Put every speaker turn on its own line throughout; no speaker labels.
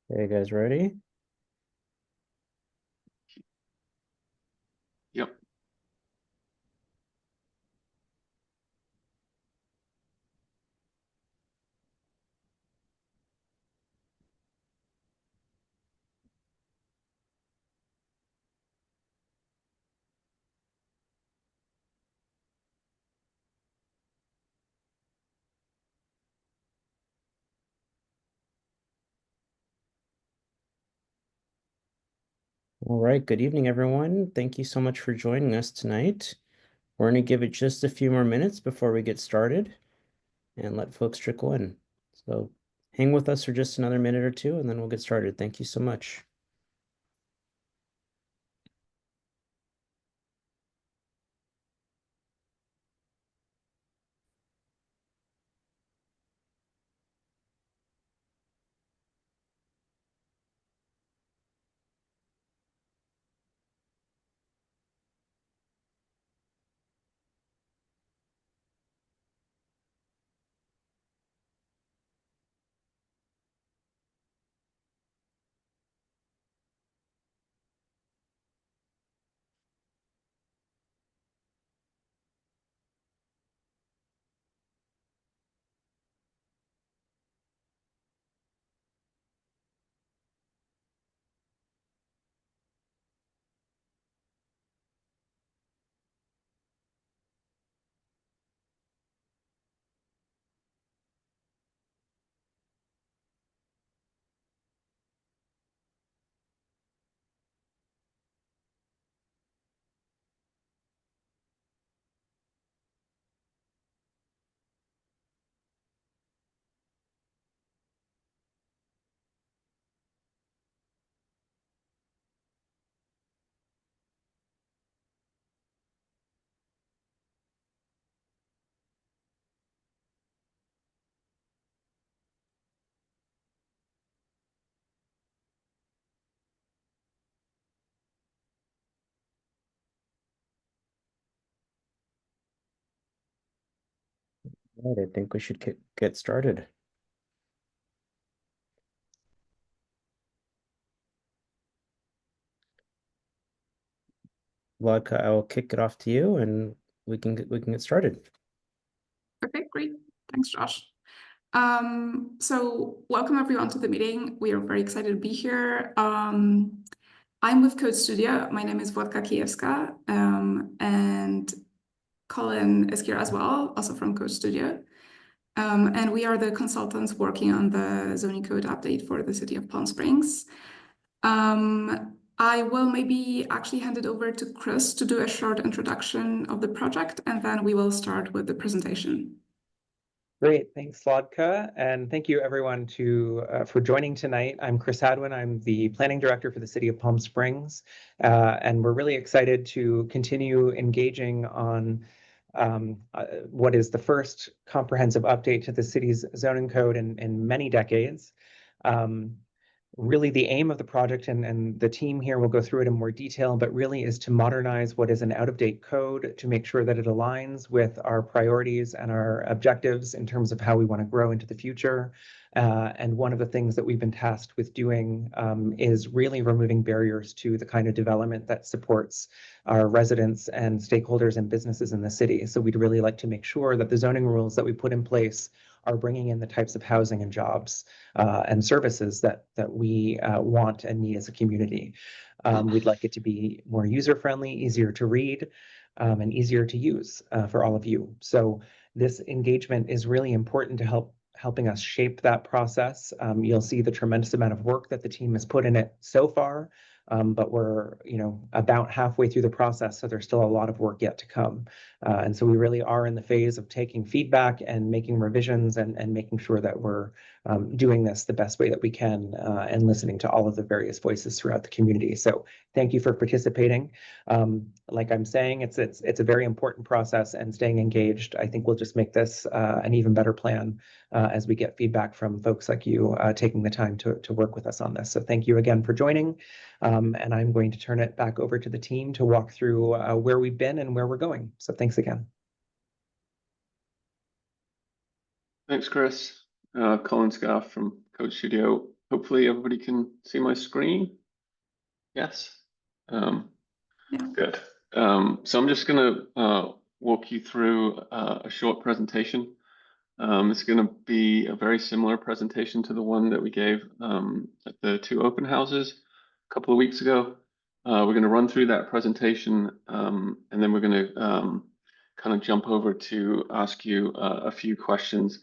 Are you guys ready?
Yep.
All right, good evening, everyone. Thank you so much for joining us tonight. We're going to give it just a few more minutes before we get started and let folks trickle in. So hang with us for just another minute or two, and then we'll get started. Thank you so much. All right, I think we should get started. Vladka, I will kick it off to you, and we can get started.
Okay, great. Thanks, Josh. So welcome everyone to the meeting. We are very excited to be here. I'm with Code Studio. My name is Władka Kijewska, and Colin is here as well, also from Code Studio. And we are the consultants working on the zoning code update for the city of Palm Springs. I will maybe actually hand it over to Chris to do a short introduction of the project, and then we will start with the presentation.
Great, thanks, Vladka, and thank you everyone for joining tonight. I'm Chris Hadwin. I'm the planning director for the city of Palm Springs, and we're really excited to continue engaging on what is the first comprehensive update to the city's zoning code in many decades. Really the aim of the project, and the team here will go through it in more detail, but really is to modernize what is an out-of-date code to make sure that it aligns with our priorities and our objectives in terms of how we want to grow into the future. And one of the things that we've been tasked with doing is really removing barriers to the kind of development that supports our residents and stakeholders and businesses in the city. So we'd really like to make sure that the zoning rules that we put in place are bringing in the types of housing and jobs and services that we want and need as a community. We'd like it to be more user-friendly, easier to read, and easier to use for all of you. So this engagement is really important to helping us shape that process. You'll see the tremendous amount of work that the team has put in it so far, but we're about halfway through the process, so there's still a lot of work yet to come. And so we really are in the phase of taking feedback and making revisions and making sure that we're doing this the best way that we can and listening to all of the various voices throughout the community. So thank you for participating. Like I'm saying, it's a very important process, and staying engaged, I think, will just make this an even better plan as we get feedback from folks like you taking the time to work with us on this. So thank you again for joining. And I'm going to turn it back over to the team to walk through where we've been and where we're going. So thanks again.
Thanks, Chris. Colin Scaff from Code Studio. hopefully everybody can see my screen. Yes.
Yeah.
Good. So I'm just going to walk you through a short presentation. It's going to be a very similar presentation to the one that we gave at the 2 open houses a couple of weeks ago. We're going to run through that presentation, and then we're going to kind of jump over to ask you a few questions.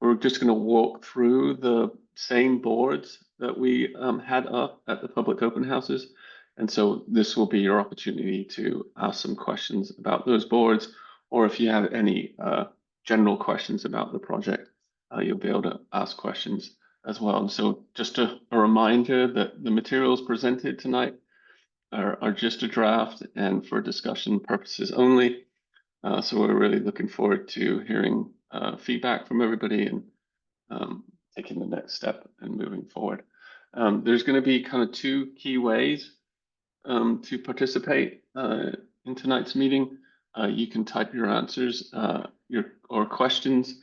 We're just going to walk through the same boards that we had up at the public open houses. And so this will be your opportunity to ask some questions about those boards, or if you have any general questions about the project, you'll be able to ask questions as well. And so just a reminder that the materials presented tonight are just a draft and for discussion purposes only. So we're really looking forward to hearing feedback from everybody and taking the next step and moving forward. There's going to be kind of 2 key ways to participate in tonight's meeting. You can type your answers or questions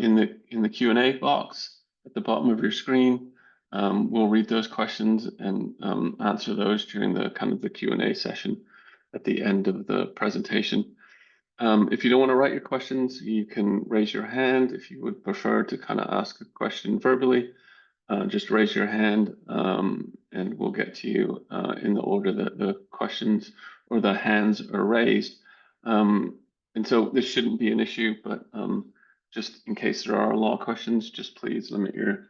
in the Q&A box at the bottom of your screen. We'll read those questions and answer those during the kind of the Q&A session at the end of the presentation. If you don't want to write your questions, you can raise your hand. If you would prefer to kind of ask a question verbally, just raise your hand and we'll get to you in the order that the questions or the hands are raised. And so this shouldn't be an issue, but just in case there are a lot of questions, just please limit your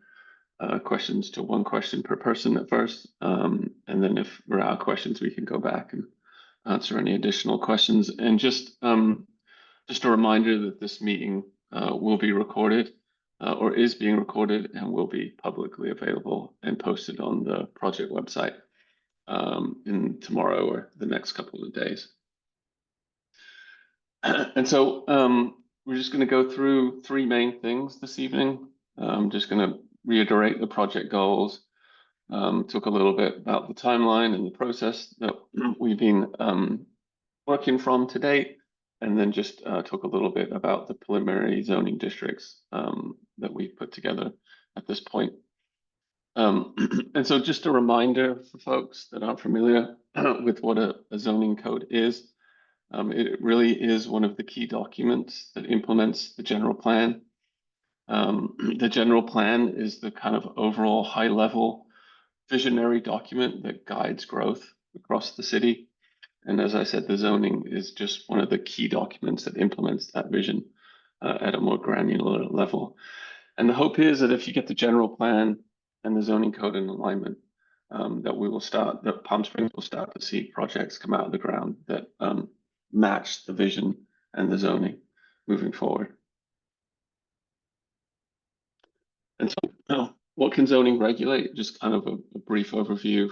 questions to 1 question per person at first. And then if we're out of questions, we can go back and answer any additional questions. And just a reminder that this meeting will be recorded or is being recorded and will be publicly available and posted on the project website in tomorrow or the next couple of days. And so we're just going to go through 3 main things this evening. I'm just going to reiterate the project goals, talk a little bit about the timeline and the process that we've been working from to date, and then just talk a little bit about the preliminary zoning districts that we've put together at this point. And so just a reminder for folks that aren't familiar with what a zoning code is. It really is one of the key documents that implements the general plan. The general plan is the kind of overall high-level visionary document that guides growth across the city. And as I said, the zoning is just one of the key documents that implements that vision at a more granular level. And the hope is that if you get the general plan and the zoning code in alignment, that Palm Springs will start to see projects come out of the ground that match the vision and the zoning moving forward. And so what can zoning regulate? Just kind of a brief overview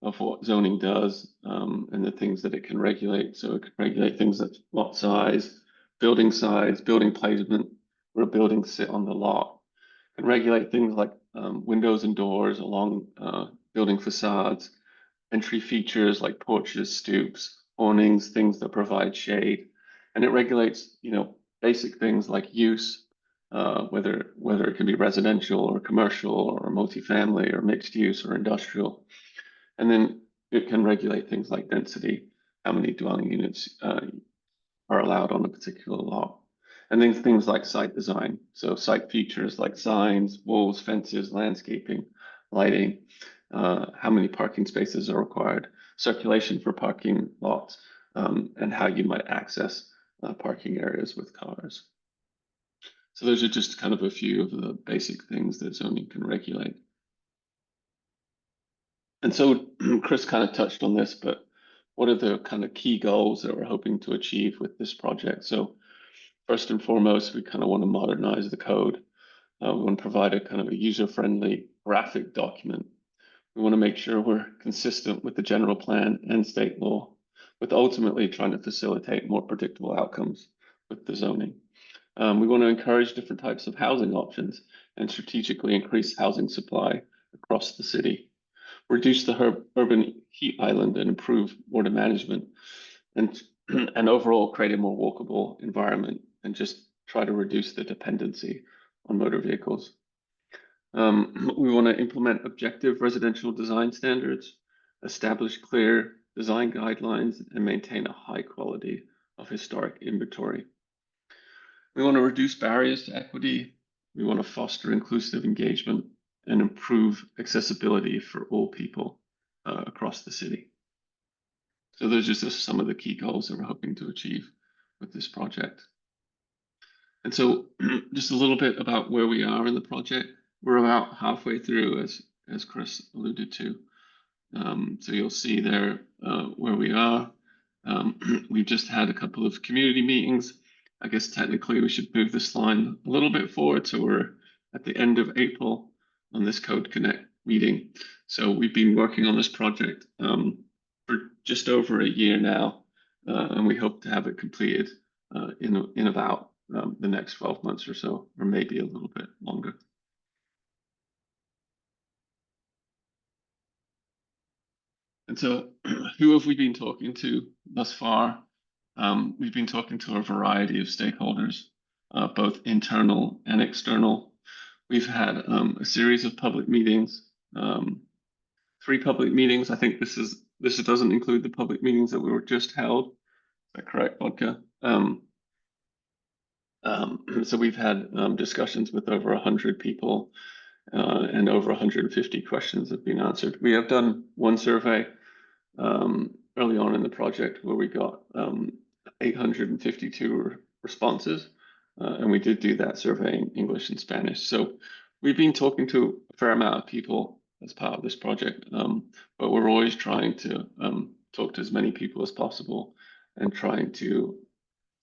of what zoning does and the things that it can regulate. So it can regulate things like lot size, building placement, where buildings sit on the lot. It can regulate things like windows and doors along building facades, entry features like porches, stoops, awnings, things that provide shade. And it regulates, basic things like use, whether it can be residential or commercial or multifamily or mixed use or industrial. And then it can regulate things like density, how many dwelling units are allowed on a particular lot. And then things like site design. So site features like signs, walls, fences, landscaping, lighting, how many parking spaces are required, circulation for parking lots, and how you might access parking areas with cars. So those are just kind of a few of the basic things that zoning can regulate. And so Chris kind of touched on this, but what are the kind of key goals that we're hoping to achieve with this project? So first and foremost, we kind of want to modernize the code. We want to provide a kind of a user-friendly graphic document. We want to make sure we're consistent with the general plan and state law, with ultimately trying to facilitate more predictable outcomes with the zoning. We want to encourage different types of housing options and strategically increase housing supply across the city. Reduce the urban heat island and improve water management, and overall create a more walkable environment and just try to reduce the dependency on motor vehicles. We want to implement objective residential design standards, establish clear design guidelines, and maintain a high quality of historic inventory. We want to reduce barriers to equity. We want to foster inclusive engagement and improve accessibility for all people across the city. So those are just some of the key goals that we're hoping to achieve with this project. And so just a little bit about where we are in the project. We're about halfway through, as Chris alluded to. So you'll see there where we are. We've just had a couple of community meetings. I guess technically we should move this line a little bit forward. So we're at the end of April on this Code Connect meeting. So we've been working on this project for just over a year now, and we hope to have it completed in about the next 12 months or so, or maybe a little bit longer. And so who have we been talking to thus far? We've been talking to a variety of stakeholders, both internal and external. We've had a series of public meetings, 3 public meetings. I think this doesn't include the public meetings that we were just held. Is that correct, Vodka? So we've had discussions with over 100 people, and over 150 questions have been answered. We have done one survey early on in the project where we got 852 responses, and we did do that survey in English and Spanish. So we've been talking to a fair amount of people as part of this project, but we're always trying to talk to as many people as possible and trying to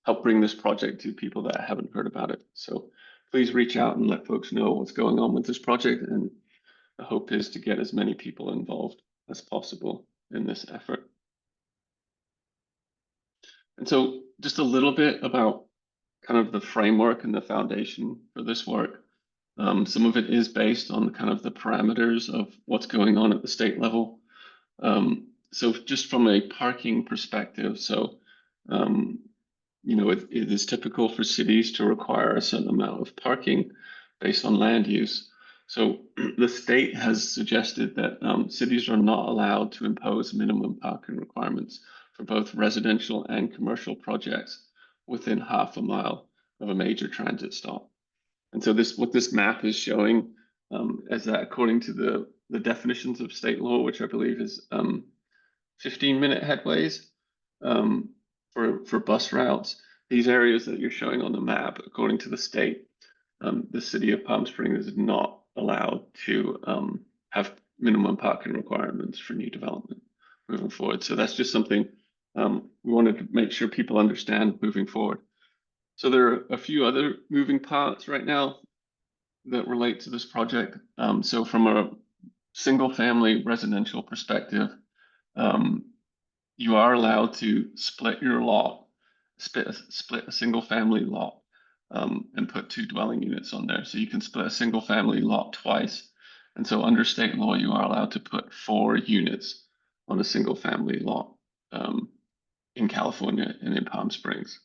help bring this project to people that haven't heard about it. So please reach out and let folks know what's going on with this project, and the hope is to get as many people involved as possible in this effort. And so just a little bit about kind of the framework and the foundation for this work. Some of it is based on kind of the parameters of what's going on at the state level. So just from a parking perspective, so you know, it is typical for cities to require a certain amount of parking based on land use. So the state has suggested that cities are not allowed to impose minimum parking requirements for both residential and commercial projects within half a mile of a major transit stop. And so what this map is showing is that according to the definitions of state law, which I believe is 15-minute headways, for bus routes, these areas that you're showing on the map, according to the state, the city of Palm Springs is not allowed to have minimum parking requirements for new development moving forward. So that's just something we wanted to make sure people understand moving forward. So there are a few other moving parts right now that relate to this project. So from a single family residential perspective, you are allowed to split your lot, split a single family lot, and put 2 dwelling units on there. So you can split a single family lot twice. And so under state law, you are allowed to put 4 units on a single family lot in California and in Palm Springs.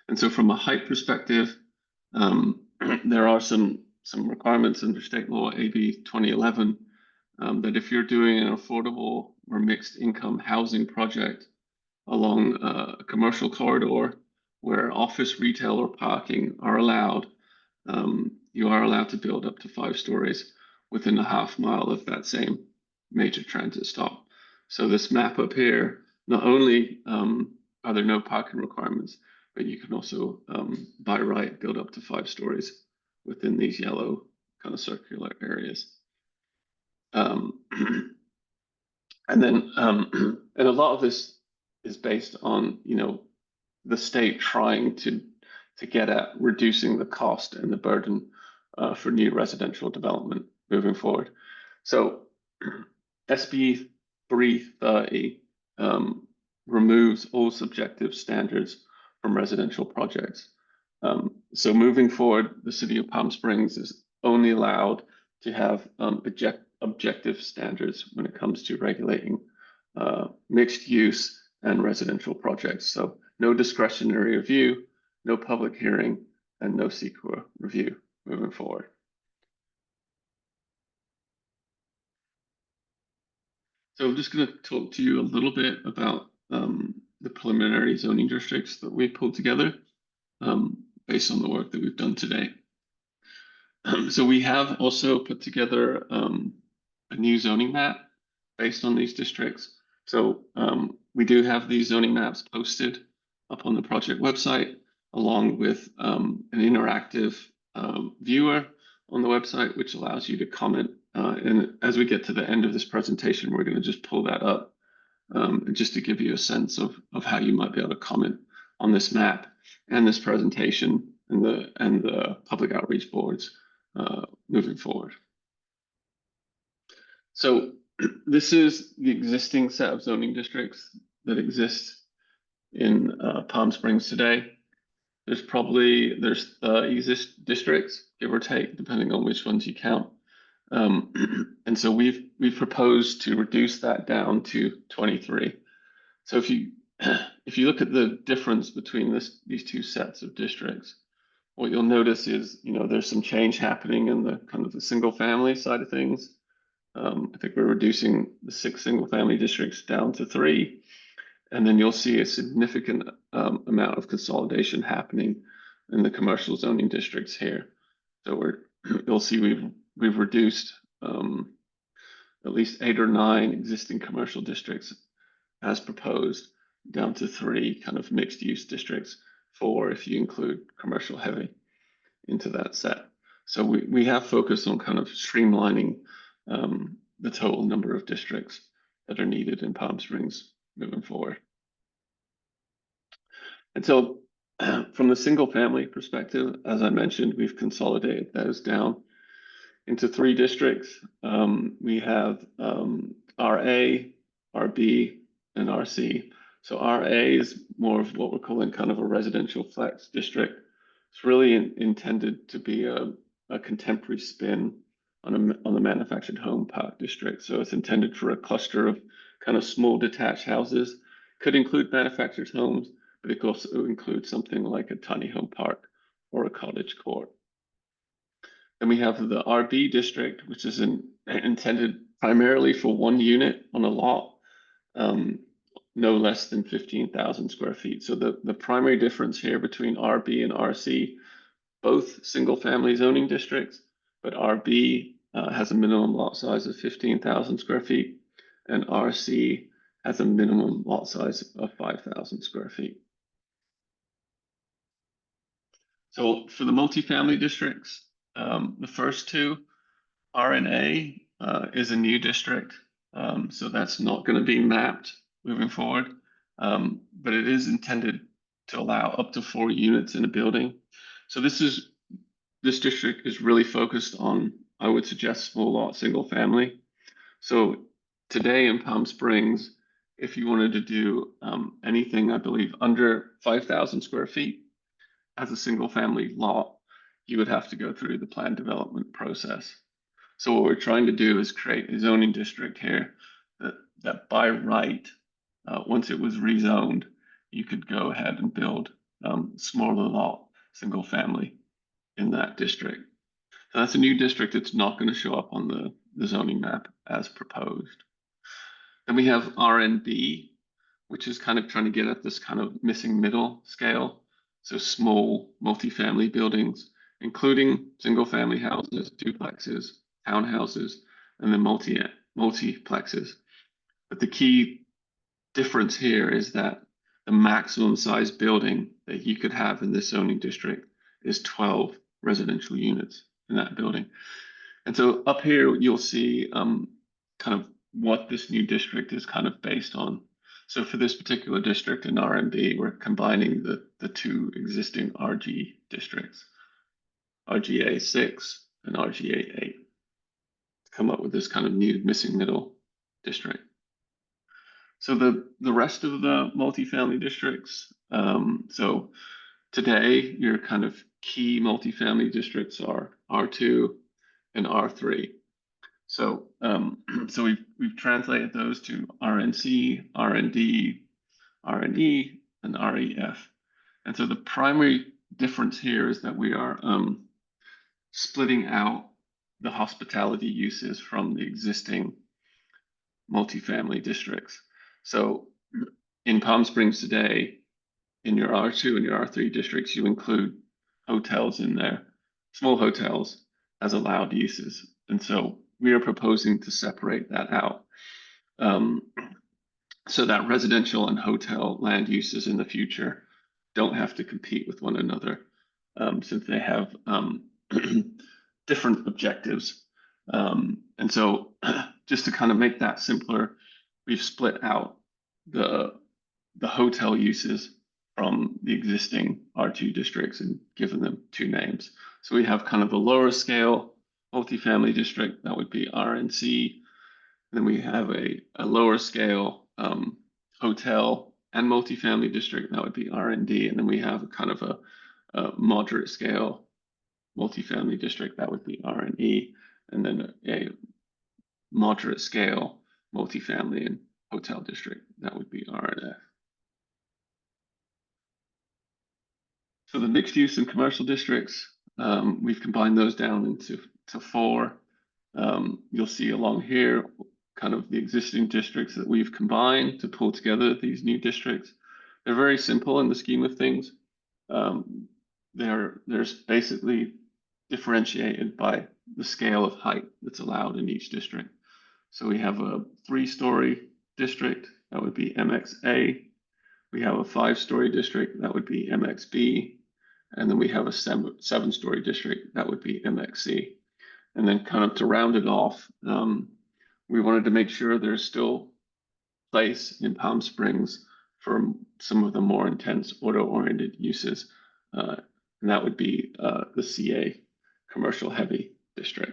And so from a height perspective, there are some requirements under state law, AB 2011, that if you're doing an affordable or mixed income housing project along a commercial corridor where office, retail, or parking are allowed, you are allowed to build up to 5 stories within a half mile of that same major transit stop. So this map up here, not only are there no parking requirements, but you can also, by right, build up to 5 stories within these yellow kind of circular areas. And then, and a lot of this is based on, you know, the state trying to get at reducing the cost and the burden for new residential development moving forward. So SB 330 removes all subjective standards from residential projects. So moving forward, the city of Palm Springs is only allowed to have objective standards when it comes to regulating mixed use and residential projects. So no discretionary review, no public hearing, and no CEQA review moving forward. So I'm just going to talk to you a little bit about the preliminary zoning districts that we pulled together based on the work that we've done today. So we have also put together a new zoning map based on these districts. So we do have these zoning maps posted up on the project website, along with an interactive viewer on the website, which allows you to comment. And as we get to the end of this presentation, we're going to just pull that up just to give you a sense of how you might be able to comment on this map and this presentation and the public outreach boards moving forward. So this is the existing set of zoning districts that exist in Palm Springs today. There's exist districts, give or take, depending on which ones you count. And so we've proposed to reduce that down to 23. So if you look at the difference between these two sets of districts, what you'll notice is, there's some change happening in the kind of the single family side of things. I think we're reducing the 6 single family districts down to 3. And then you'll see a significant amount of consolidation happening in the commercial zoning districts here. So you'll see we've reduced at least 8 or 9 existing commercial districts as proposed down to 3 kind of mixed use districts, 4 if you include commercial heavy into that set. So we have focused on kind of streamlining the total number of districts that are needed in Palm Springs moving forward. And so from the single family perspective, as I mentioned, we've consolidated those down into 3 districts. We have RA, RB, and RC. So RA is more of what we're calling kind of a residential flex district. It's really intended to be a contemporary spin on the manufactured home park district. So it's intended for a cluster of kind of small detached houses. Could include manufactured homes, but it could also include something like a tiny home park or a cottage court. Then we have the RB district, which is intended primarily for 1 unit on a lot, no less than 15,000 square feet. So the primary difference here between RB and RC, both single family zoning districts, but RB has a minimum lot size of 15,000 square feet, and RC has a minimum lot size of 5,000 square feet. So for the multifamily districts, the first 2, RNA is a new district, so that's not going to be mapped moving forward, but it is intended to allow up to 4 units in a building. So this district is really focused on, I would suggest, small lot single family. So today in Palm Springs, if you wanted to do anything, I believe, under 5,000 square feet as a single family lot, you would have to go through the plan development process. So what we're trying to do is create a zoning district here that by right, once it was rezoned, you could go ahead and build smaller lot single family in that district. So that's a new district. It's not going to show up on the zoning map as proposed. Then we have RNB, which is kind of trying to get at this kind of missing middle scale. So small multifamily buildings, including single family houses, duplexes, townhouses, and then multiplexes. But the key difference here is that the maximum size building that you could have in this zoning district is 12 residential units in that building. And so up here, you'll see kind of what this new district is kind of based on. So for this particular district in RMB, we're combining the 2 existing RG districts, RGA 6 and RGA 8, to come up with this kind of new missing middle district. So the rest of the multifamily districts, so today your kind of key multifamily districts are R2 and R3. So so we've translated those to RNC, RND, RNE, and REF. And so the primary difference here is that we are splitting out the hospitality uses from the existing multifamily districts. So in Palm Springs today, in your R2 and your R3 districts, you include hotels in there, small hotels as allowed uses. And so we are proposing to separate that out. So that residential and hotel land uses in the future don't have to compete with one another, since they have different objectives. And so just to kind of make that simpler, we've split out the hotel uses from the existing R2 districts and given them two names. So we have kind of a lower scale multifamily district, that would be RNC. Then we have a lower scale hotel and multifamily district, that would be RND. And then we have a kind of a moderate scale multifamily district, that would be RNE. And then a moderate scale multifamily and hotel district, that would be RNF. So the mixed use and commercial districts, we've combined those down into four. You'll see along here kind of the existing districts that we've combined to pull together these new districts. They're very simple in the scheme of things. They're basically differentiated by the scale of height that's allowed in each district. So we have a 3-story district, that would be MXA. We have a 5-story district, that would be MXB. And then we have a 7-story district, that would be MXC. And then kind of to round it off, we wanted to make sure there's still place in Palm Springs for some of the more intense auto-oriented uses. And that would be the CA, commercial heavy district.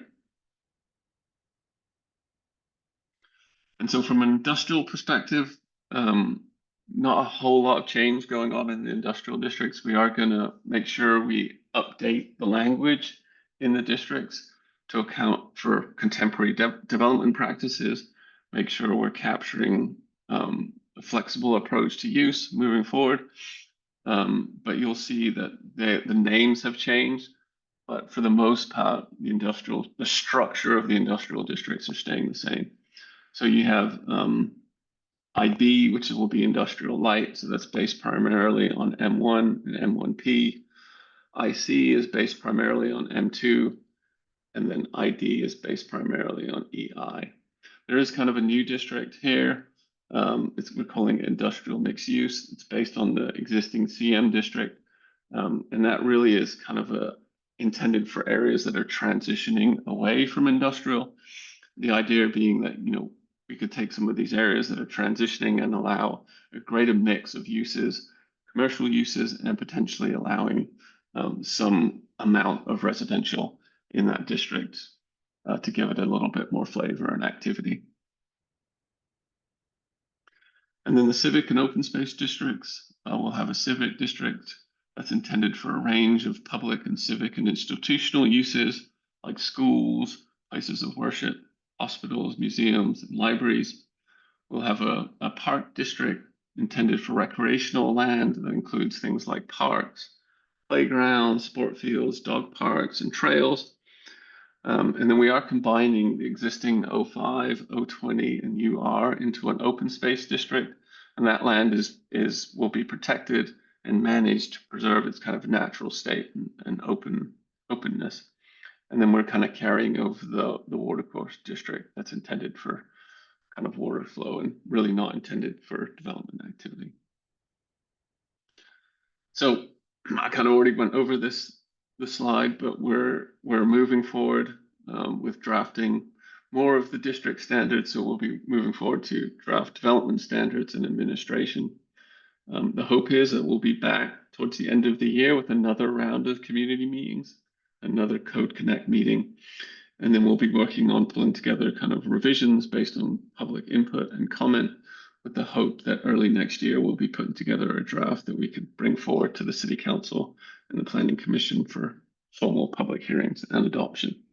And so from an industrial perspective, not a whole lot of change going on in the industrial districts. We are going to make sure we update the language in the districts to account for contemporary development practices, make sure we're capturing a flexible approach to use moving forward. But you'll see that the names have changed, but for the most part, the structure of the industrial districts are staying the same. So you have IB, which will be industrial light, so that's based primarily on M1 and M1P. IC is based primarily on M2, and then ID is based primarily on EI. There is kind of a new district here. We're calling it industrial mixed use. It's based on the existing CM district, and that really is kind of intended for areas that are transitioning away from industrial. The idea being that, we could take some of these areas that are transitioning and allow a greater mix of uses, commercial uses, and potentially allowing some amount of residential in that district to give it a little bit more flavor and activity. And then the civic and open space districts, will have a civic district that's intended for a range of public and civic and institutional uses like schools, places of worship, hospitals, museums, and libraries. We'll have a park district intended for recreational land that includes things like parks, playgrounds, sport fields, dog parks, and trails. And then we are combining the existing O5, O20, and UR into an open space district. And that land will be protected and managed to preserve its kind of natural state and openness. And then we're kind of carrying over the watercourse district that's intended for kind of water flow and really not intended for development activity. So I kind of already went over the slide, but we're moving forward with drafting more of the district standards. So we'll be moving forward to draft development standards and administration. The hope is that we'll be back towards the end of the year with another round of community meetings, another Code Connect meeting, and then we'll be working on pulling together kind of revisions based on public input and comment, with the hope that early next year we'll be putting together a draft that we could bring forward to the City Council and the Planning Commission for formal public hearings and adoption.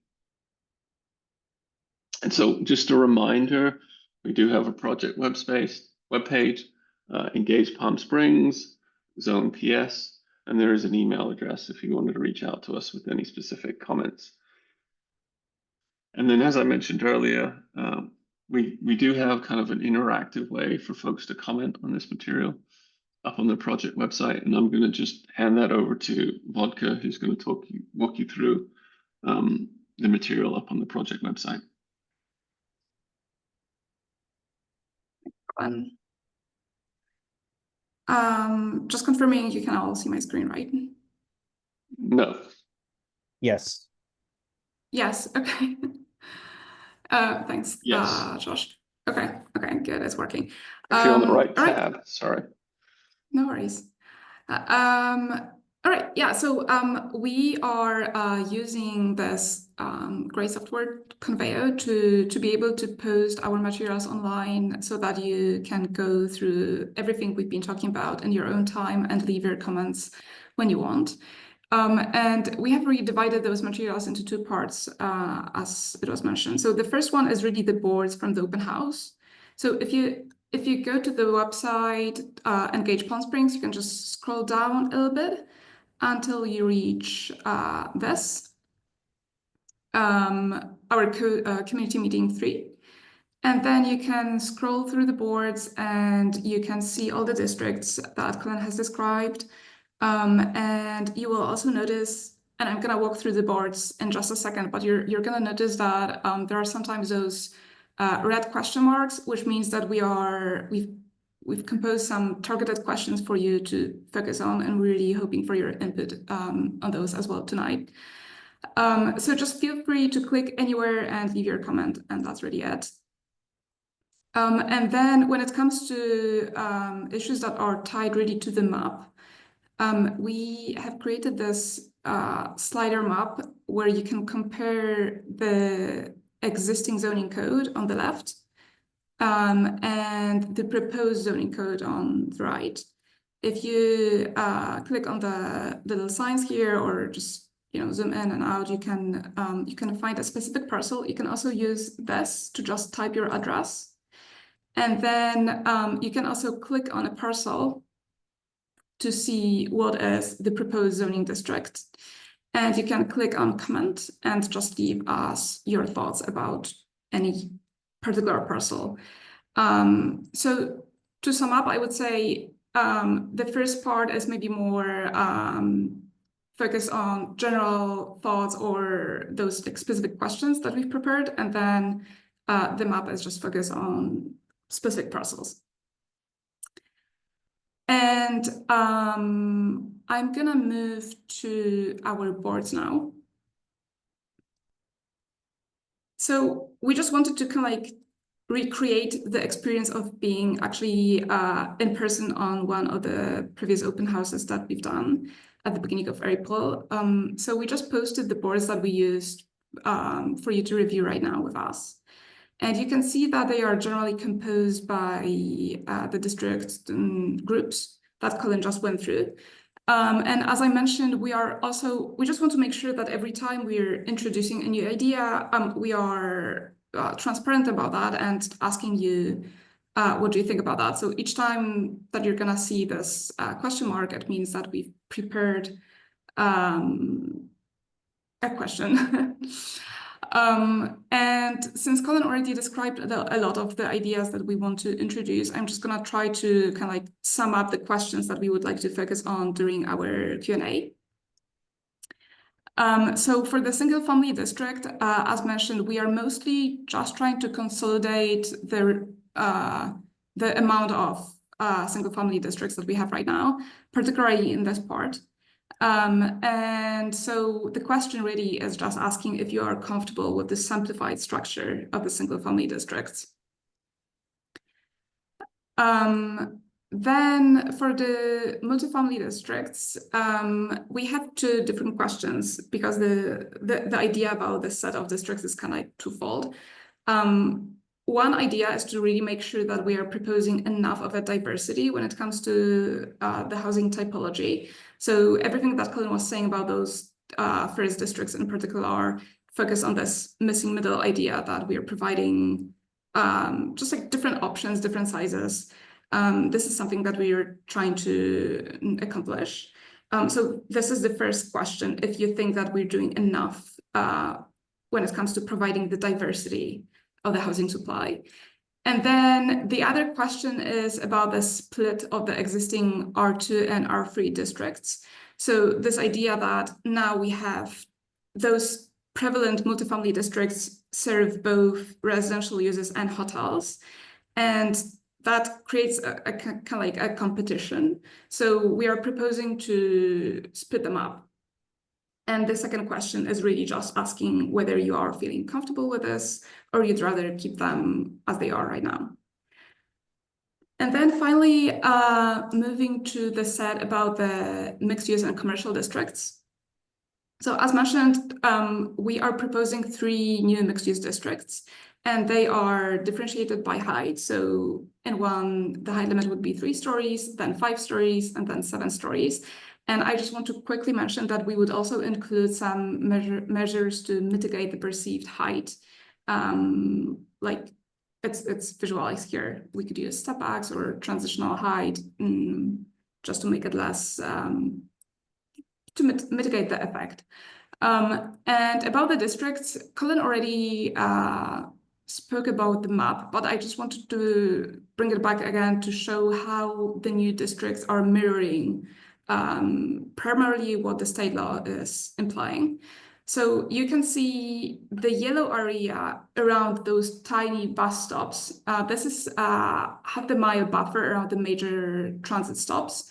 And so just a reminder, we do have a project webpage, Engage Palm Springs, Zone PS, and there is an email address if you wanted to reach out to us with any specific comments. And then, as I mentioned earlier, we do have kind of an interactive way for folks to comment on this material up on the project website, and I'm going to just hand that over to Vodka, who's going to walk you through the material up on the project website.
Just confirming you can all see my screen, right?
No.
Yes.
Yes, okay. Thanks,
Yes.
Josh. Okay, good, it's working.
Actually, on the right
all right.
tab. Sorry.
No worries. All right, yeah, so we are using this great software, Conveyor, to be able to post our materials online so that you can go through everything we've been talking about in your own time and leave your comments when you want. And we have really divided those materials into two parts, as it was mentioned. So the first one is really the boards from the open house. So if you go to the website, Engage Palm Springs, you can just scroll down a little bit until you reach this, our community meeting 3. And then you can scroll through the boards and you can see all the districts that Colin has described. And you will also notice, and I'm gonna walk through the boards in just a second, but you're gonna notice that there are sometimes those red question marks, which means that we've composed some targeted questions for you to focus on, and we're really hoping for your input on those as well tonight. So just feel free to click anywhere and leave your comment, and that's really it. And then when it comes to issues that are tied really to the map, we have created this slider map where you can compare the existing zoning code on the left and the proposed zoning code on the right. If you click on the little signs here, or just zoom in and out, you can find a specific parcel. You can also use this to just type your address, and then you can also click on a parcel to see what is the proposed zoning district. And you can click on comment and just leave us your thoughts about any particular parcel. So to sum up, I would say the first part is maybe more focused on general thoughts or those like specific questions that we've prepared. And then the map is just focused on specific parcels. And I'm gonna move to our boards now. So we just wanted to kind of like recreate the experience of being actually in person on one of the previous open houses that we've done at the beginning of April. So we just posted the boards that we used for you to review right now with us. And you can see that they are generally composed by the districts and groups that Colin just went through. And as I mentioned, we just want to make sure that every time we're introducing a new idea, we are transparent about that and asking you, what do you think about that? So each time that you're gonna see this question mark, it means that we've prepared a question. And since Colin already described a lot of the ideas that we want to introduce, I'm just gonna try to kind of like sum up the questions that we would like to focus on during our Q&A. So for the single family district, as mentioned, we are mostly just trying to consolidate the amount of single family districts that we have right now, particularly in this part. And so the question really is just asking if you are comfortable with the simplified structure of the single family districts. Then for the multifamily districts, we have two different questions because the idea about this set of districts is kind of like twofold. One idea is to really make sure that we are proposing enough of a diversity when it comes to the housing typology. So everything that Colin was saying about those first districts in particular focus on this missing middle idea that we are providing just like different options, different sizes. This is something that we are trying to accomplish. So this is the first question, if you think that we're doing enough when it comes to providing the diversity the housing supply. And then the other question is about the split of the existing R2 and R3 districts. So this idea that now we have those prevalent multifamily districts serve both residential uses and hotels, and that creates a kind of like a competition. So we are proposing to split them up. And the second question is really just asking whether you are feeling comfortable with this or you'd rather keep them as they are right now. And then finally, moving to the set about the mixed use and commercial districts. So as mentioned, we are proposing 3 new mixed use districts, and they are differentiated by height. So in one, the height limit would be 3 stories, then 5 stories, and then 7 stories. And I just want to quickly mention that we would also include some measures to mitigate the perceived height. Like it's visualized here. We could use step backs or transitional height just to make it less, to mitigate the effect. And about the districts, Colin already spoke about the map, but I just wanted to bring it back again to show how the new districts are mirroring primarily what the state law is implying. So you can see the yellow area around those tiny bus stops. This is half the mile buffer around the major transit stops,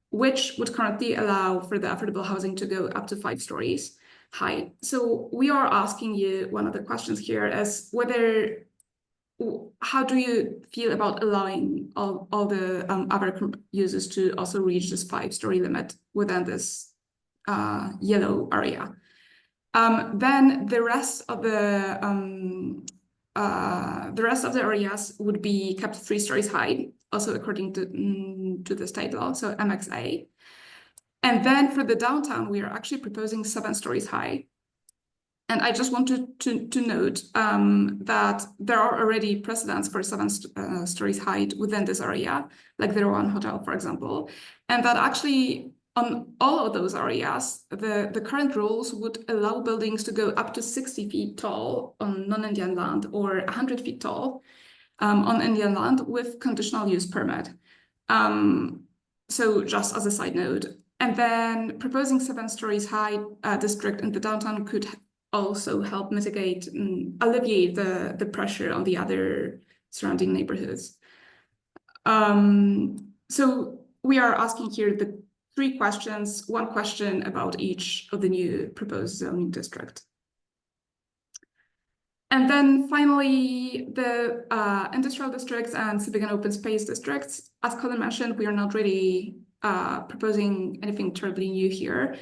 which would currently allow for the affordable housing to go up to 5 stories high. So we are asking you, one of the questions here is whether, how do you feel about allowing all the other users to also reach this 5-story limit within this yellow area? Then the rest of the areas would be kept 3 stories high, also according to the state law, so MXA. And then for the downtown, we are actually proposing 7 stories high. And I just wanted to note that there are already precedents for 7 stories high within this area, like the Rowan Hotel, for example, and that actually on all of those areas, the current rules would allow buildings to go up to 60 feet tall on non-Indian land or 100 feet tall on Indian land with conditional use permit. So just as a side note, and then proposing 7 stories high district in the downtown could also help mitigate and alleviate the pressure on the other surrounding neighborhoods. So we are asking here the 3 questions, 1 question about each of the new proposed zoning district. And then finally, the industrial districts and civic and open space districts. As Colin mentioned, we are not really proposing anything terribly new here.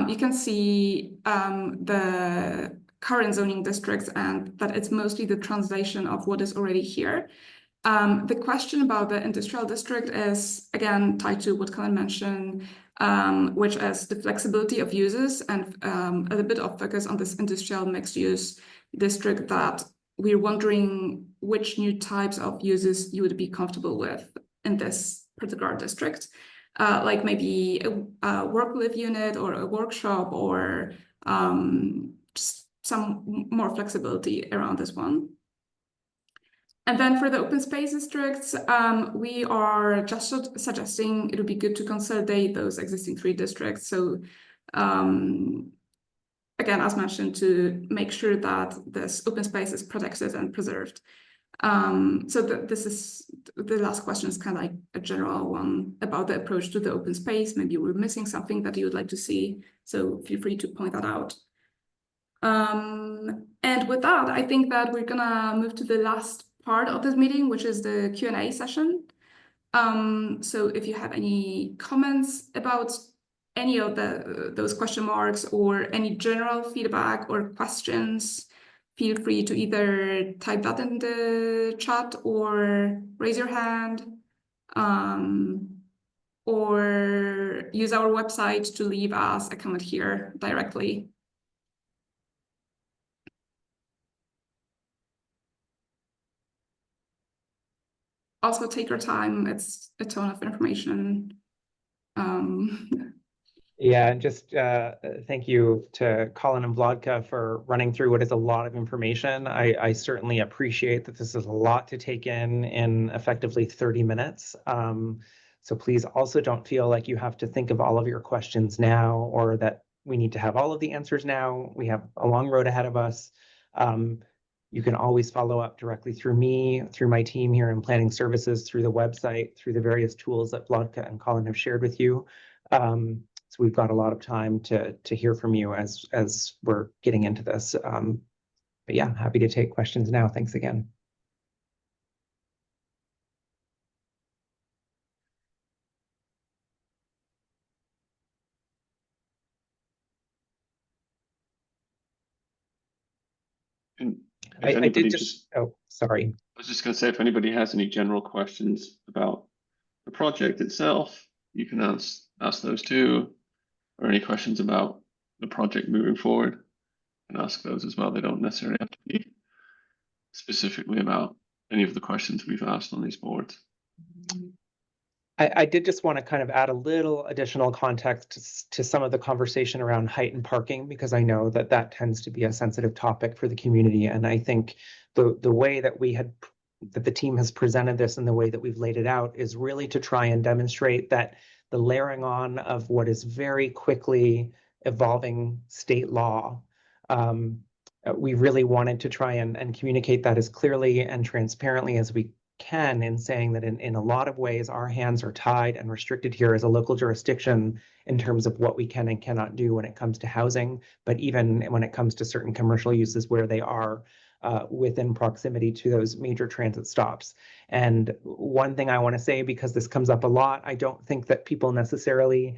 You can see the current zoning districts and that it's mostly the translation of what is already here. The question about the industrial district is, again, tied to what Colin mentioned, which is the flexibility of uses and a little bit of focus on this industrial mixed use district that we're wondering which new types of uses you would be comfortable with in this particular district. Like maybe a work-live unit or a workshop or just some more flexibility around this one. And then for the open space districts, we are just suggesting it would be good to consolidate those existing 3 districts. So again, as mentioned, to make sure that this open space is protected and preserved. So this is the last question is kind of like a general one about the approach to the open space. Maybe we're missing something that you would like to see. So feel free to point that out. And with that, I think that we're gonna move to the last part of this meeting, which is the Q&A session. So if you have any comments about any of those question marks or any general feedback or questions, feel free to either type that in the chat or raise your hand, or use our website to leave us a comment here directly. Also take your time, it's a ton of information.
Yeah, and just thank you to Colin and Vlodka for running through what is a lot of information. I certainly appreciate that this is a lot to take in effectively 30 minutes. So please also don't feel like you have to think of all of your questions now, or that we need to have all of the answers now. We have a long road ahead of us. You can always follow up directly through me, through my team here in Planning Services, through the website, through the various tools that Vlodka and Colin have shared with you. So we've got a lot of time to hear from you as we're getting into this. But yeah, happy to take questions now. Thanks again.
And
I
if anybody
did oh, sorry.
I was just going to say, if anybody has any general questions about the project itself, you can ask those too, or any questions about the project moving forward, and ask those as well. They don't necessarily have to be specifically about any of the questions we've asked on these boards.
I did just want to kind of add a little additional context to some of the conversation around height and parking, because I know that that tends to be a sensitive topic for the community. And I think the way that that the team has presented this and the way that we've laid it out is really to try and demonstrate that the layering on of what is very quickly evolving state law, we really wanted to try and communicate that as clearly and transparently as we can, in saying that in a lot of ways our hands are tied and restricted here as a local jurisdiction in terms of what we can and cannot do when it comes to housing, but even when it comes to certain commercial uses where they are within proximity to those major transit stops. And one thing I want to say, because this comes up a lot, I don't think that people necessarily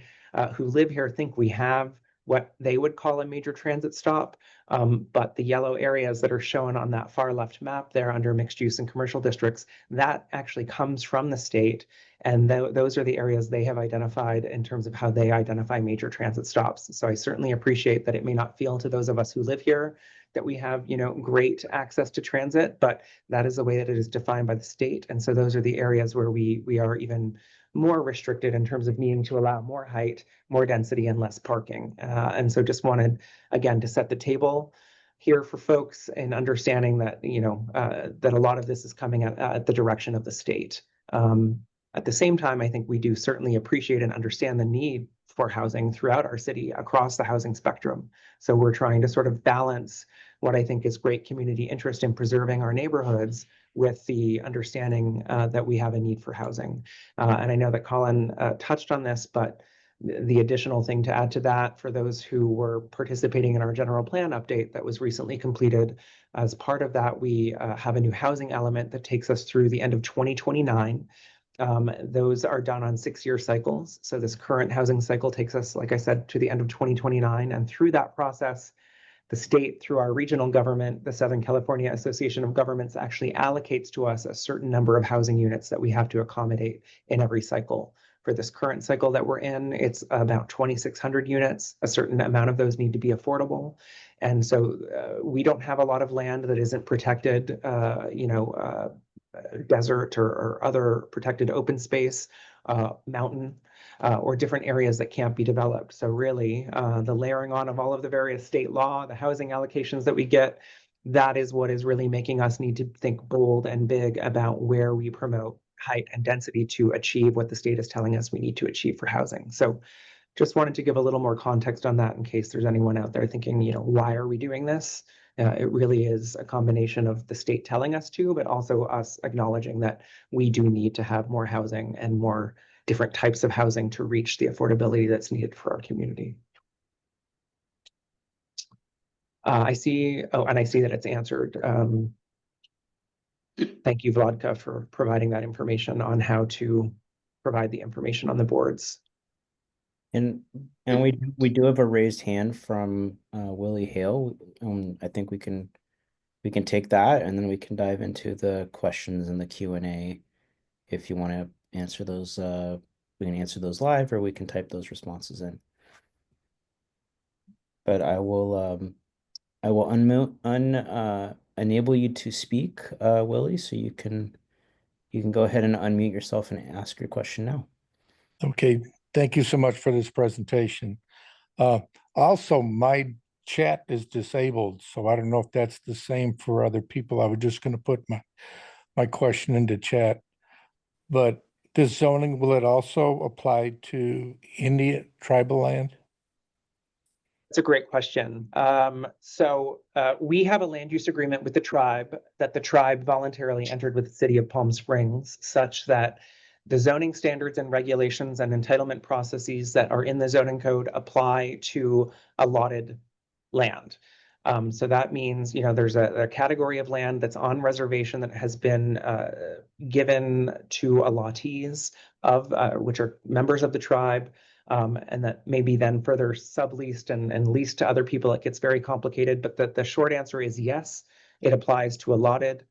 who live here think we have what they would call a major transit stop. But the yellow areas that are shown on that far left map there under mixed use and commercial districts, that actually comes from the state. And those are the areas they have identified in terms of how they identify major transit stops. So I certainly appreciate that it may not feel to those of us who live here that we have, great access to transit, but that is the way that it is defined by the state. And so those are the areas where we are even more restricted in terms of needing to allow more height, more density, and less parking. And so just wanted, again, to set the table here for folks in understanding that, that a lot of this is coming at the direction of the state. At the same time, I think we do certainly appreciate and understand the need for housing throughout our city across the housing spectrum. So we're trying to sort of balance what I think is great community interest in preserving our neighborhoods with the understanding that we have a need for housing. And I know that Colin touched on this, but the additional thing to add to that, for those who were participating in our general plan update that was recently completed, as part of that, we have a new housing element that takes us through the end of 2029. Those are done on 6-year cycles. So this current housing cycle takes us, like I said, to the end of 2029. And through that process, the state, through our regional government, the Southern California Association of Governments, actually allocates to us a certain number of housing units that we have to accommodate in every cycle. For this current cycle that we're in, it's about 2,600 units. A certain amount of those need to be affordable. And so we don't have a lot of land that isn't protected, desert or other protected open space, mountain, or different areas that can't be developed. So really, the layering on of all of the various state law, the housing allocations that we get, that is what is really making us need to think bold and big about where we promote height and density to achieve what the state is telling us we need to achieve for housing. So just wanted to give a little more context on that in case there's anyone out there thinking, why are we doing this? It really is a combination of the state telling us to, but also us acknowledging that we do need to have more housing and more different types of housing to reach the affordability that's needed for our community. I see that it's answered. Thank you, Vlodka, for providing that information on how to provide the information on the boards.
And we do have a raised hand from Willie Hale. I think we can take that, and then we can dive into the questions in the Q&A. If you want to answer those, we can answer those live, or we can type those responses in. But I will enable you to speak, Willie, so you can go ahead and unmute yourself and ask your question now.
Okay, thank you so much for this presentation. Also, my chat is disabled, so I don't know if that's the same for other people. I was just going to put my question into chat. But this zoning, will it also apply to Indian tribal land?
That's a great question. We have a land use agreement with the tribe that the tribe voluntarily entered with the city of Palm Springs, such that the zoning standards and regulations and entitlement processes that are in the zoning code apply to allotted land. So that means, there's a category of land that's on reservation that has been given to allottees of which are members of the tribe. And that may be then further subleased and leased to other people. It gets very complicated, but the short answer is yes, it applies to allotted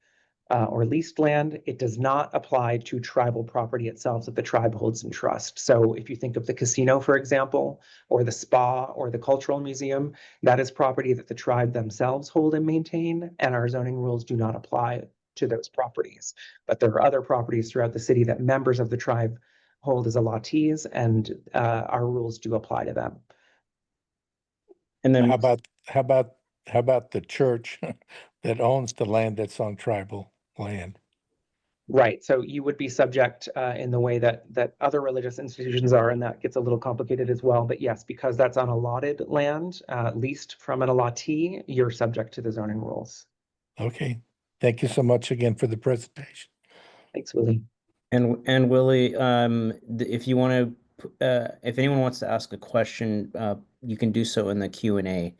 or leased land. It does not apply to tribal property itself that the tribe holds in trust. So if you think of the casino, for example, or the spa or the cultural museum, that is property that the tribe themselves hold and maintain, and our zoning rules do not apply to those properties. But there are other properties throughout the city that members of the tribe hold as allottees, and our rules do apply to them.
And then
How about the church that owns the land that's on tribal land?
Right. So you would be subject in the way that other religious institutions are, and that gets a little complicated as well. But yes, because that's on allotted land, leased from an allottee, you're subject to the zoning rules.
Okay. Thank you so much again for the presentation.
Thanks, Willie.
And Willie, if you want to, if anyone wants to ask a question, you can do so in the Q&A,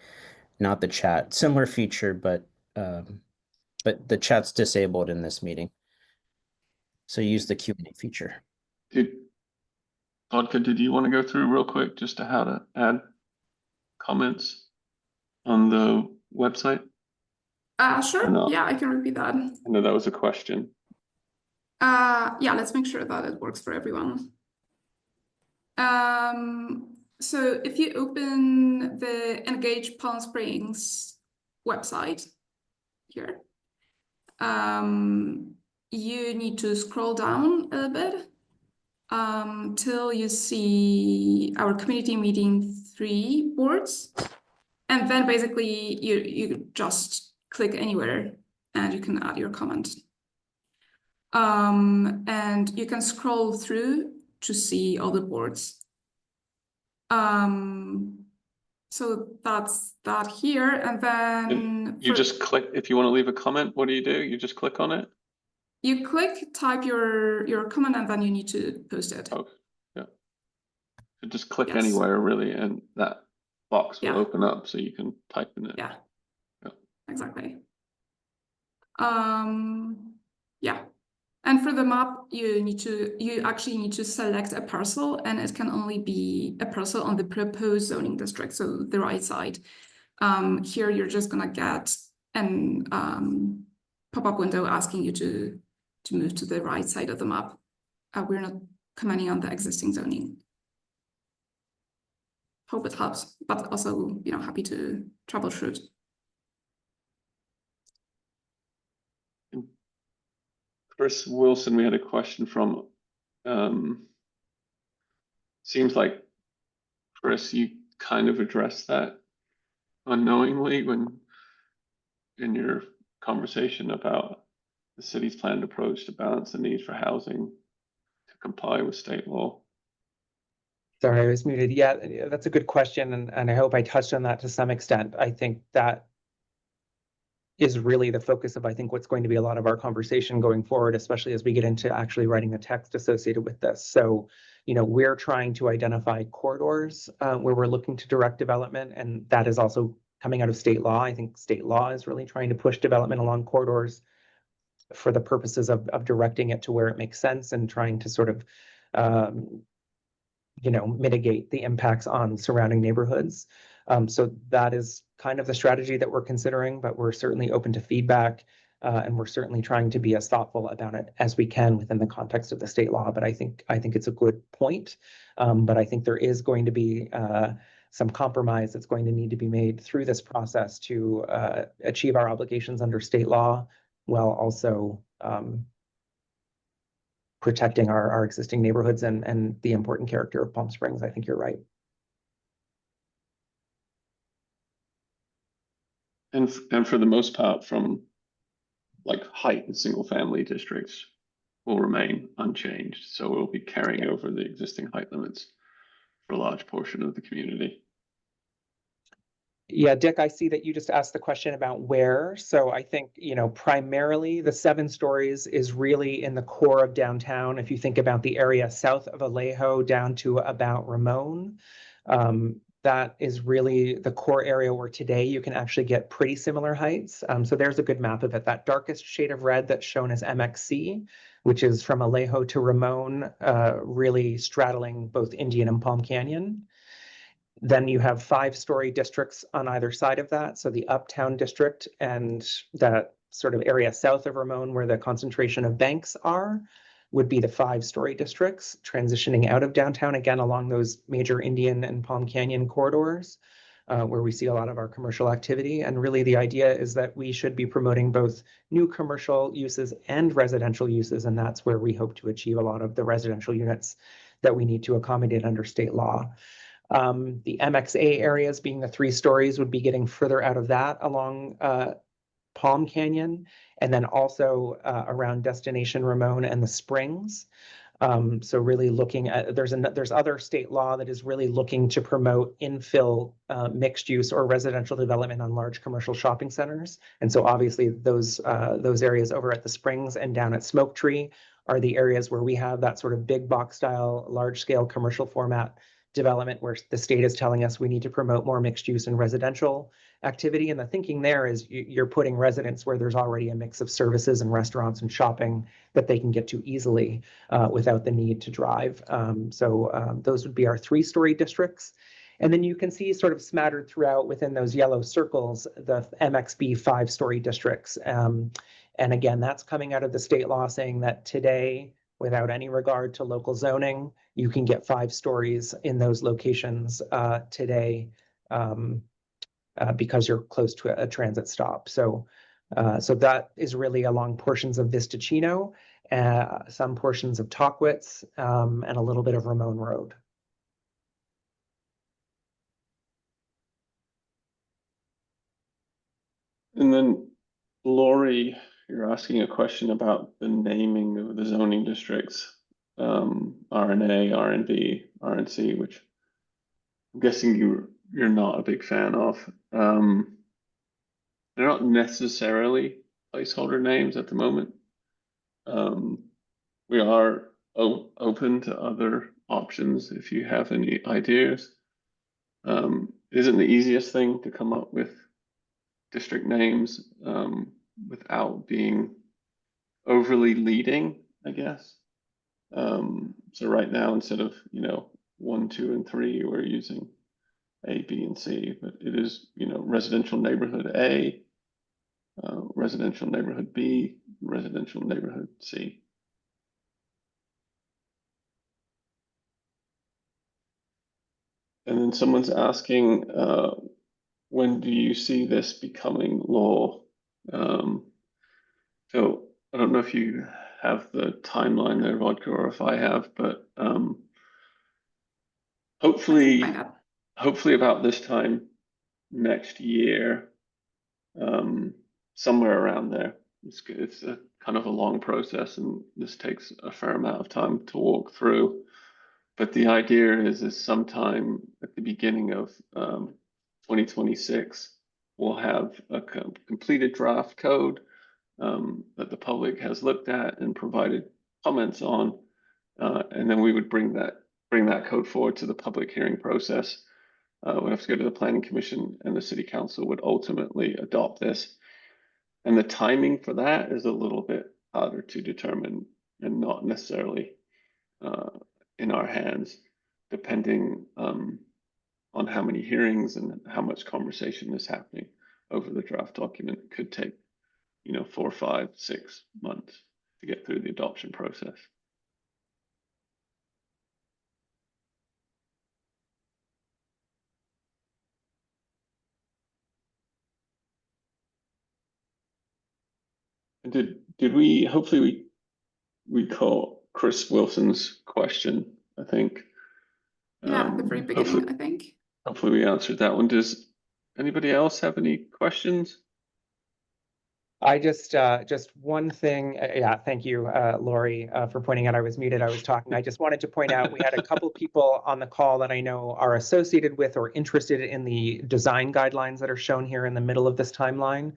not the chat. Similar feature, but the chat's disabled in this meeting. So use the Q&A feature.
Vodka, did you want to go through real quick just to how to add comments on the website?
Sure.
No.
Yeah, I can repeat that.
I know that was a question.
Yeah, let's make sure that it works for everyone. So if you open the Engage Palm Springs website here, you need to scroll down a little bit till you see our community meeting 3 boards. And then basically you just click anywhere and you can add your comment. And you can scroll through to see all the boards. So that's that here, and then
You just click, if you want to leave a comment, what do? You just click on it?
You click, type your comment, and then you need to post it.
Oh, yeah. So just click
Yes.
anywhere really, and that box will
Yeah.
open up so you can type in it.
Yeah.
Yeah.
Exactly. Yeah. And for the map, you actually need to select a parcel, and it can only be a parcel on the proposed zoning district, so the right side. Here you're just gonna get an pop-up window asking you to move to the right side of the map. We're not commenting on the existing zoning. Hope it helps, but also, happy to troubleshoot.
Chris Wilson, we had a question from, seems like, Chris, you kind of addressed that unknowingly in your conversation about the city's planned approach to balance the need for housing to comply with state law.
Sorry, I was muted. Yeah, that's a good question, and I hope I touched on that to some extent. I think that is really the focus of, what's going to be a lot of our conversation going forward, especially as we get into actually writing the text associated with this. So, we're trying to identify corridors where we're looking to direct development, and that is also coming out of state law. I think state law is really trying to push development along corridors for the purposes of directing it to where it makes sense and trying to sort of, mitigate the impacts on surrounding neighborhoods. So that is kind of the strategy that we're considering, but we're certainly open to feedback, and we're certainly trying to be as thoughtful about it as we can within the context of the state law. But I think it's a good point. But I think there is going to be some compromise that's going to need to be made through this process to achieve our obligations under state law, while also protecting our existing neighborhoods and the important character of Palm Springs. I think you're right.
and for the most part, from like height and single family districts will remain unchanged. So we'll be carrying over the existing height limits for a large portion of the community.
Yeah, Dick, I see that you just asked the question about where. So I think, primarily the 7 stories is really in the core of downtown. If you think about the area south of Alejo down to about Ramon, that is really the core area where today you can actually get pretty similar heights. So there's a good map of it. That darkest shade of red that's shown as MXC, which is from Alejo to Ramon, really straddling both Indian and Palm Canyon. Then you have 5-story districts on either side of that. So the Uptown district and that sort of area south of Ramon where the concentration of banks are would be the 5-story districts transitioning out of downtown, again, along those major Indian and Palm Canyon corridors, where we see a lot of our commercial activity. And really the idea is that we should be promoting both new commercial uses and residential uses. And that's where we hope to achieve a lot of the residential units that we need to accommodate under state law. The MXA areas being the 3 stories would be getting further out of that along Palm Canyon, and then also around Destination Ramon and the Springs. So really looking at, there's other state law that is really looking to promote infill mixed use or residential development on large commercial shopping centers. And so obviously those areas over at the Springs and down at Smoke Tree are the areas where we have that sort of big box style, large scale commercial format development where the state is telling us we need to promote more mixed use and residential activity. And the thinking there is you're putting residents where there's already a mix of services and restaurants and shopping that they can get to easily without the need to drive. So those would be our 3-story districts. And then you can see sort of smattered throughout within those yellow circles, the MXB 5-story districts. And again, that's coming out of the state law saying that today, without any regard to local zoning, you can get 5 stories in those locations today because you're close to a transit stop. So that is really along portions of Vista Chino, some portions of Tockwitz, and a little bit of Ramon Road.
And then, Lori, you're asking a question about the naming of the zoning districts, RNA, RNB, RNC, which I'm guessing you're not a big fan of. They're not necessarily placeholder names at the moment. We are open to other options if you have any ideas. It isn't the easiest thing to come up with district names without being overly leading, I guess. So right now, instead of 1, 2, and 3, we're using A, B, and C, but it is residential neighborhood A, residential neighborhood B, residential neighborhood C. And then someone's asking, when do you see this becoming law? So I don't know if you have the timeline there, Vodka, or if I have, but hopefully about this time next year, somewhere around there. It's a kind of a long process, and this takes a fair amount of time to walk through. But the idea is sometime at the beginning of 2026, we'll have a completed draft code that the public has looked at and provided comments on, and then we would bring that code forward to the public hearing process. We have to go to the Planning Commission, and the City Council would ultimately adopt this. And the timing for that is a little bit harder to determine and not necessarily in our hands, depending on how many hearings and how much conversation is happening over the draft document. It could take 4, 5, 6 months to get through the adoption process. Did we hopefully we caught Chris Wilson's question, I think.
Yeah, at the very beginning, I think.
Hopefully we answered that one. Anybody else have any questions?
I just one thing, yeah, thank you, Lori, for pointing out I was muted, I was talking. I just wanted to point out, we had a couple people on the call that I know are associated with or interested in the design guidelines that are shown here in the middle of this timeline.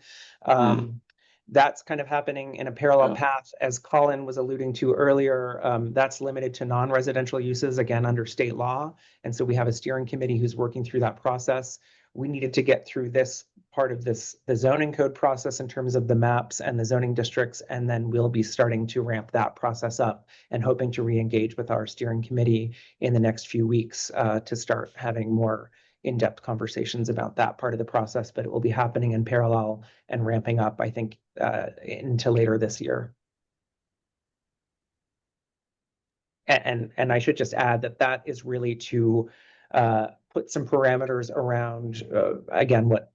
That's kind of happening in a parallel
Yeah.
path, as Colin was alluding to earlier. That's limited to non-residential uses, again, under state law. And so we have a steering committee who's working through that process. We needed to get through this part of this, the zoning code process in terms of the maps and the zoning districts, and then we'll be starting to ramp that process up and hoping to re-engage with our steering committee in the next few weeks to start having more in-depth conversations about that part of the process, but it will be happening in parallel and ramping up, I think, into later this year. And I should just add that that is really to put some parameters around, again, what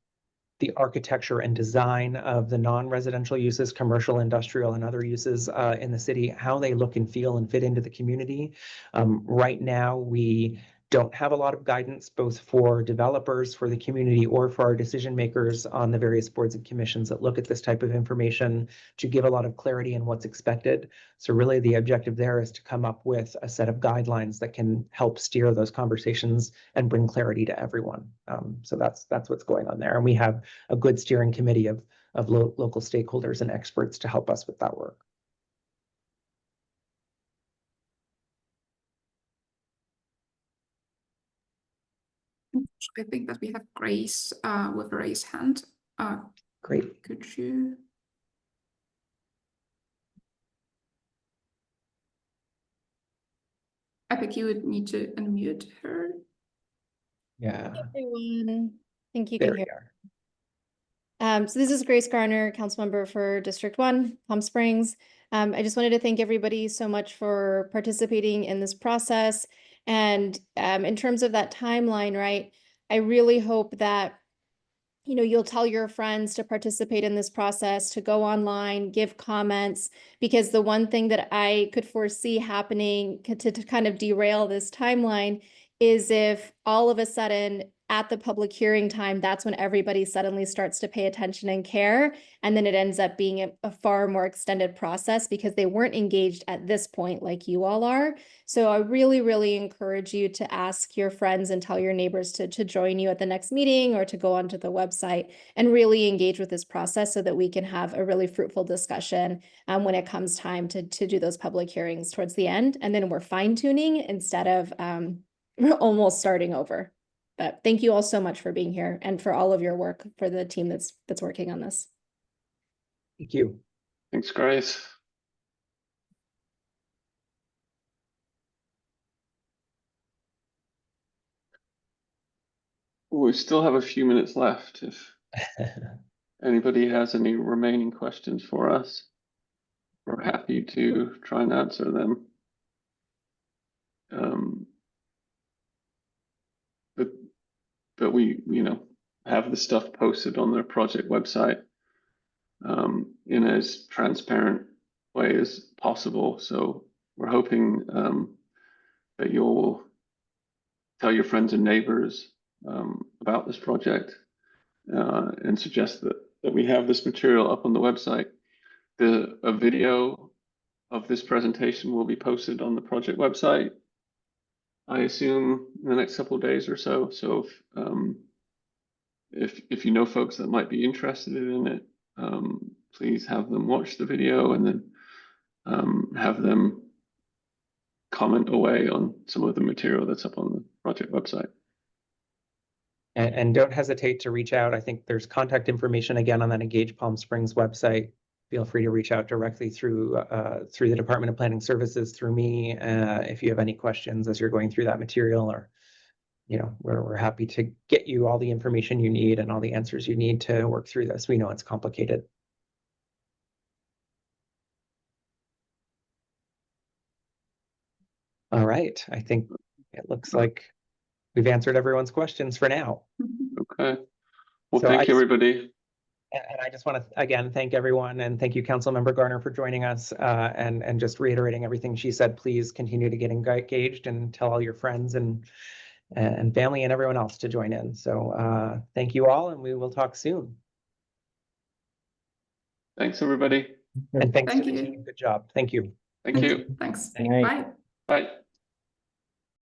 the architecture and design of the non-residential uses, commercial, industrial, and other uses in the city, how they look and feel and fit into the community. Right now, we don't have a lot of guidance, both for developers, for the community, or for our decision makers on the various boards and commissions that look at this type of information to give a lot of clarity in what's expected. So really the objective there is to come up with a set of guidelines that can help steer those conversations and bring clarity to everyone. So that's what's going on there. And we have a good steering committee of local stakeholders and experts to help us with that work.
I think that we have Grace with a raised hand.
Great.
Could you? I think you would need to unmute her.
Yeah.
Everyone, I think you
There
can
we
hear.
are.
So this is Grace Garner, council member for District 1, Palm Springs. I just wanted to thank everybody so much for participating in this process. And in terms of that timeline, right, I really hope that you'll tell your friends to participate in this process, to go online, give comments, because the one thing that I could foresee happening to kind of derail this timeline is if all of a sudden at the public hearing time, that's when everybody suddenly starts to pay attention and care. And then it ends up being a far more extended process because they weren't engaged at this point like you all are. So I really, really encourage you to ask your friends and tell your neighbors to join you at the next meeting or to go onto the website and really engage with this process so that we can have a really fruitful discussion when it comes time to do those public hearings towards the end. And then we're fine tuning instead of we're almost starting over. But thank you all so much for being here and for all of your work for the team that's working on this.
Thank you.
Thanks, Grace. We still have a few minutes left. If anybody has any remaining questions for us, we're happy to try and answer them. But we, have the stuff posted on their project website in as transparent way as possible. So we're hoping that you'll tell your friends and neighbors about this project and suggest that we have this material up on the website. A video of this presentation will be posted on the project website, I assume, in the next couple of days or so. So if you know folks that might be interested in it, please have them watch the video and then have them comment away on some of the material that's up on the project website.
And don't hesitate to reach out. I think there's contact information again on that Engage Palm Springs website. Feel free to reach out directly through the Department of Planning Services, through me, if you have any questions as you're going through that material, or we're happy to get you all the information you need and all the answers you need to work through this. We know it's complicated. All right, I think it looks like we've answered everyone's questions for now.
Okay. Well,
So
thank you, everybody.
And I just want to, again, thank everyone, and thank you, Councilmember Garner, for joining us, and just reiterating everything she said. Please continue to get engaged and tell all your friends and and family and everyone else to join in. So thank you all, and we will talk soon.
Thanks, everybody.
And thanks
Thank
to the
you.
team. Good job. Thank you.
Thank you.
Thanks.
Good night.
Bye.
Bye.